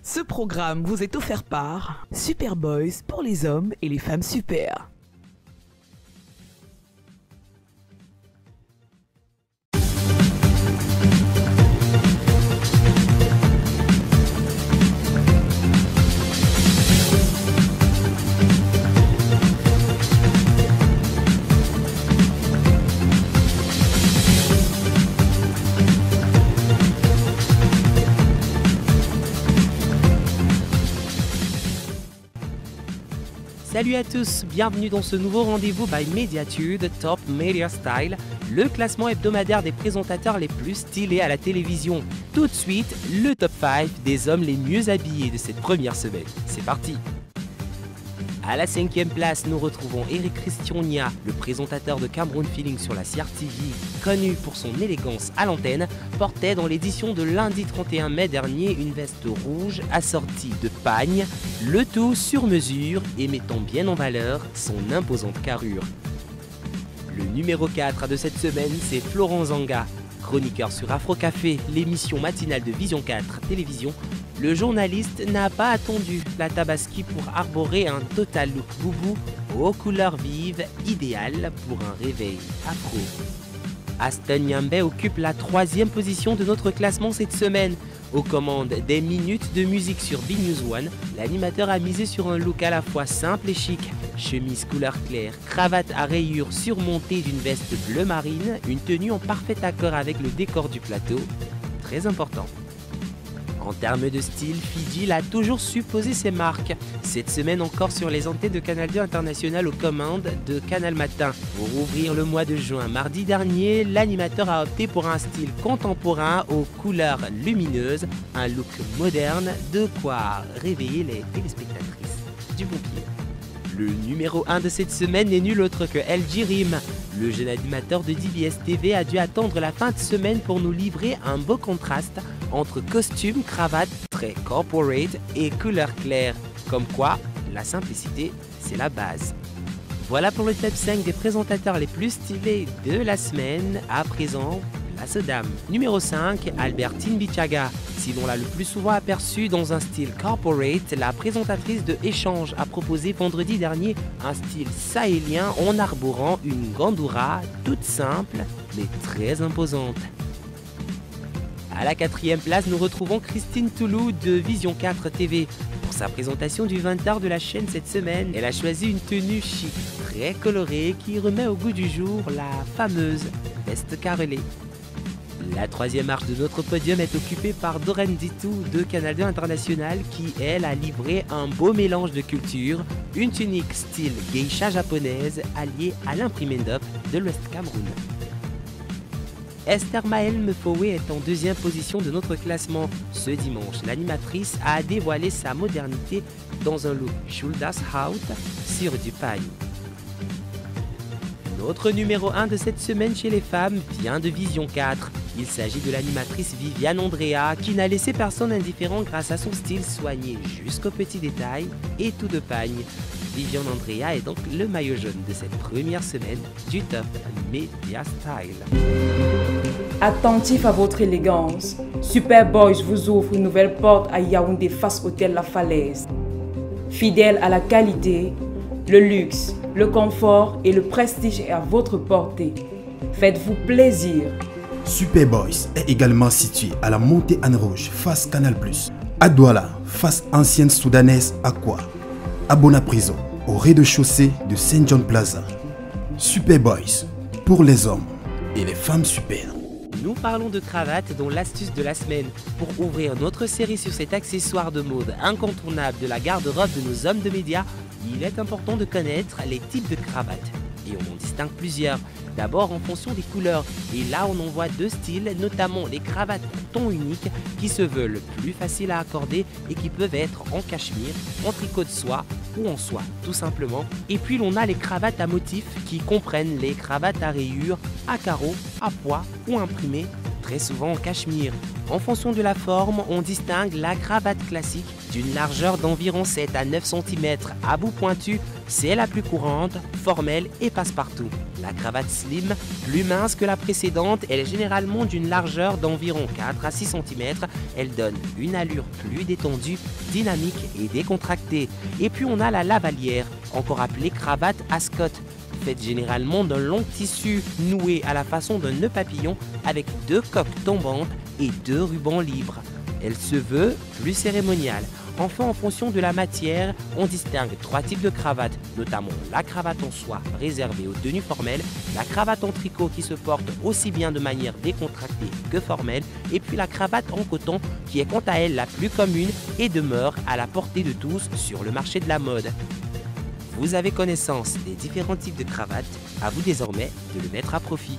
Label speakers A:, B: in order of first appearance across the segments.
A: Ce programme vous est offert par Super Boys pour les hommes et les femmes super.
B: Salut à tous, bienvenue dans ce nouveau rendez-vous by Mediatude Top Media Style, le classement hebdomadaire des présentateurs les plus stylés à la télévision. Tout de suite, le top 5 des hommes les mieux habillés de cette première semaine. C'est parti! À la 5e place, nous retrouvons Eric Christiania, le présentateur de Cameroun Feeling sur la CRTV, connu pour son élégance à l'antenne, portait dans l'édition de lundi 31 mai dernier une veste rouge assortie de pagne, le tout sur mesure et mettant bien en valeur son imposante carrure. Le numéro 4 de cette semaine, c'est Florent Zanga, chroniqueur sur Afro Café, l'émission matinale de Vision 4 Télévision. Le journaliste n'a pas attendu la Tabaski pour arborer un total look boubou aux couleurs vives, idéal pour un réveil afro. Aston Yambé occupe la 3e position de notre classement cette semaine. Aux commandes des minutes de musique sur Big News One, l'animateur a misé sur un look à la fois simple et chic. Chemise couleur claire, cravate à rayures surmontée d'une veste bleu marine, une tenue en parfait accord avec le décor du plateau. Très important. En termes de style, Fidji a toujours su poser ses marques. Cette semaine encore sur les antennes de Canal 2 International aux commandes de Canal Matin. Pour ouvrir le mois de juin, mardi dernier, l'animateur a opté pour un style contemporain aux couleurs lumineuses, un look moderne, de quoi réveiller les téléspectatrices du bon pied. Le numéro 1 de cette semaine n'est nul autre que LG Rim. Le jeune animateur de DBS TV a dû attendre la fin de semaine pour nous livrer un beau contraste entre costume, cravate très corporate et couleur claire. Comme quoi, la simplicité, c'est la base. Voilà pour le top 5 des présentateurs les plus stylés de la semaine. À présent, place aux dames. Numéro 5, Albertine Bichaga. Si l'on l'a le plus souvent aperçue dans un style corporate, la présentatrice de Échange a proposé vendredi dernier un style sahélien en arborant une gandoura toute simple mais très imposante. À la 4e place, nous retrouvons Christine Toulou de Vision 4 TV. Pour sa présentation du 20h de la chaîne cette semaine, elle a choisi une tenue chic, très colorée, qui remet au goût du jour la fameuse veste carrelée. La 3e marche de notre podium est occupée par Doreen Ditou de Canal 2 International qui, elle, a livré un beau mélange de cultures, une tunique style geisha japonaise alliée à l'imprimé-up de l'Ouest Cameroun. Esther Maëlle Mefowe est en 2e position de notre classement. Ce dimanche, l'animatrice a dévoilé sa modernité dans un look shoulders out sur du paille. Notre numéro 1 de cette semaine chez les femmes vient de Vision 4. Il s'agit de l'animatrice Viviane Andrea qui n'a laissé personne indifférent grâce à son style soigné jusqu'aux petits détails et tout de pagne. Viviane Andrea est donc le maillot jaune de cette première semaine du Top Media Style.
C: Attentif à votre élégance, Super Boys vous ouvre une nouvelle porte à Yaoundé face Hôtel La Falaise. Fidèle à la qualité, le luxe, le confort et le prestige est à votre portée. Faites-vous plaisir.
D: Super Boys est également situé à la montée Anne Rouge, face Canal+, à Douala, face ancienne soudanaise Aqua, à Bona Prison, au rez-de-chaussée de Saint John Plaza. Super Boys, pour les hommes et les femmes super.
B: Nous parlons de cravate dont l'astuce de la semaine. Pour ouvrir notre série sur cet accessoire de mode incontournable de la garde-robe de nos hommes de médias, il est important de connaître les types de cravates. Et on en distingue plusieurs. D'abord en fonction des couleurs. Et là on en voit 2 styles, notamment les cravates en ton unique qui se veulent plus faciles à accorder et qui peuvent être en cachemire, en tricot de soie ou en soie tout simplement. Et puis l'on a les cravates à motifs qui comprennent les cravates à rayures, à carreaux, à pois ou imprimées, très souvent en cachemire. En fonction de la forme, on distingue la cravate classique d'une largeur d'environ 7 à 9 cm à bout pointu, c'est la plus courante, formelle et passe-partout. La cravate slim, plus mince que la précédente, elle est généralement d'une largeur d'environ 4 à 6 cm. Elle donne une allure plus détendue, dynamique et décontractée. Et puis on a la lavalière, encore appelée cravate Ascot, faite généralement d'un long tissu noué à la façon d'un nœud papillon avec 2 coques tombantes et 2 rubans libres. Elle se veut plus cérémoniale. Enfin, en fonction de la matière, on distingue 3 types de cravates, notamment la cravate en soie réservée aux tenues formelles, la cravate en tricot qui se porte aussi bien de manière décontractée que formelle, et puis la cravate en coton qui est quant à elle la plus commune et demeure à la portée de tous sur le marché de la mode. Vous avez connaissance des différents types de cravates, à vous désormais de le mettre à profit.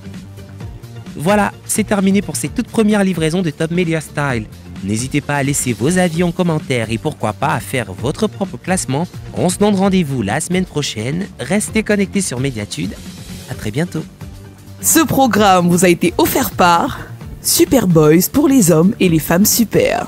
B: Voilà, c'est terminé pour cette toute première livraison de Top Media Style. N'hésitez pas à laisser vos avis en commentaire et pourquoi pas à faire votre propre classement. On se donne rendez-vous la semaine prochaine. Restez connectés sur Médiatude. À très bientôt.
A: Ce programme vous a été offert par Super Boys pour les hommes et les femmes super.